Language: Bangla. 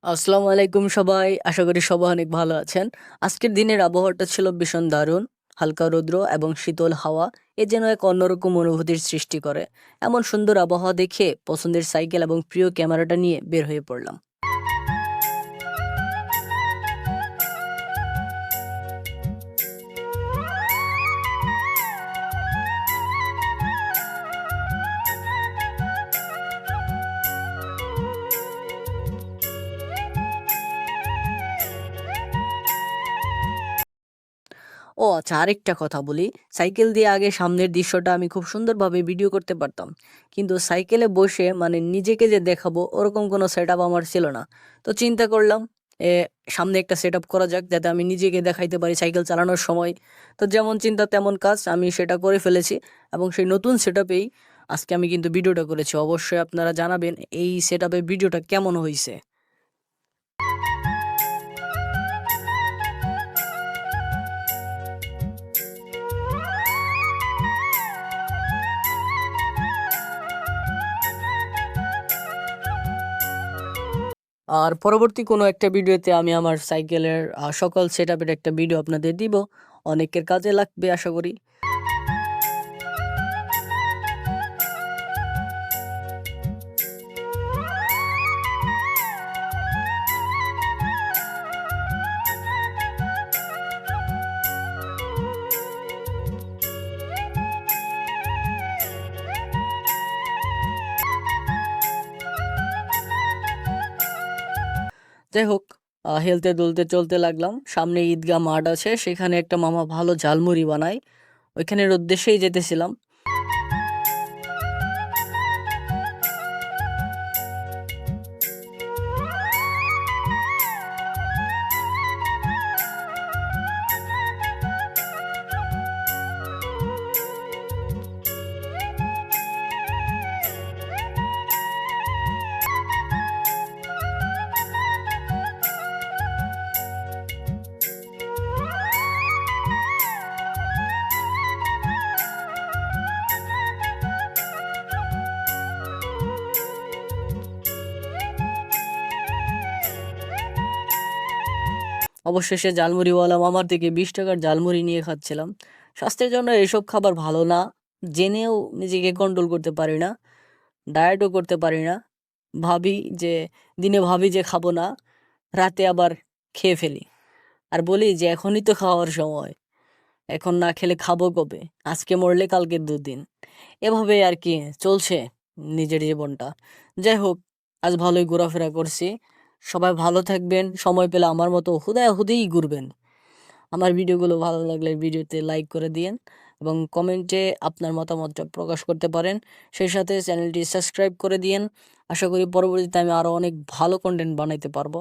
আসসালামু আলাইকুম সবাই। আশা করি সবাই অনেক ভালো আছেন। আজকের দিনের আবহাওয়াটা ছিল ভীষণ দারুণ। হালকা রৌদ্র এবং শীতল হাওয়া এ যেন এক অন্যরকম অনুভূতির সৃষ্টি করে। এমন সুন্দর আবহাওয়া দেখে পছন্দের সাইকেল এবং প্রিয় ক্যামেরাটা নিয়ে বের হয়ে পড়লাম। ও আচ্ছা, আরেকটা কথা বলি। সাইকেল দিয়ে আগে সামনের দৃশ্যটা আমি খুব সুন্দরভাবে ভিডিও করতে পারতাম। কিন্তু সাইকেলে বসে মানে নিজেকে যে দেখাবো ওরকম কোনো সেটআপ আমার ছিল না। তো চিন্তা করলাম এ সামনে একটা সেটআপ করা যাক যাতে আমি নিজেকে দেখাইতে পারি সাইকেল চালানোর সময়। তো যেমন চিন্তা তেমন কাজ, আমি সেটা করে ফেলেছি এবং সেই নতুন সেটআপেই আজকে আমি কিন্তু ভিডিওটা করেছি। অবশ্যই আপনারা জানাবেন এই সেটআপে ভিডিওটা কেমন হইছে। আর পরবর্তী কোনো একটা ভিডিওতে আমি আমার সাইকেলের সকল সেটআপের একটা ভিডিও আপনাদের দিব। অনেকের কাজে লাগবে আশা করি। যাই হোক, হেলতে দুলতে চলতে লাগলাম। সামনে ঈদগাহ মাঠ আছে, সেখানে একটা মামা ভালো ঝালমুড়ি বানায়, ওইখানের উদ্দেশ্যেই যেতেছিলাম। অবশেষে ঝালমুড়িওয়ালা মামার থেকে 20 টাকার ঝালমুড়ি নিয়ে খাচ্ছিলাম। স্বাস্থ্যের জন্য এসব খাবার ভালো না, জেনেও নিজেকে কন্ট্রোল করতে পারি না, ডায়েটও করতে পারি না। ভাবি যে দিনে ভাবি যে খাবো না, রাতে আবার খেয়ে ফেলি। আর বলি যে এখনই তো খাওয়ার সময়, এখন না খেলে খাবো কবে? আজকে মরলে কালকে দুদিন। এভাবে আর কি চলছে নিজের জীবনটা। যাই হোক, আজ ভালোই ঘোরাফেরা করছি। সবাই ভালো থাকবেন, সময় পেলে আমার মতো হুদাহুদিই ঘুরবেন। আমার ভিডিওগুলো ভালো লাগলে ভিডিওতে লাইক করে দিয়েন এবং কমেন্টে আপনার মতামতটা প্রকাশ করতে পারেন। সেই সাথে চ্যানেলটি সাবস্ক্রাইব করে দিয়েন। আশা করি পরবর্তীতে আমি আরও অনেক ভালো কন্টেন্ট বানাইতে পারবো।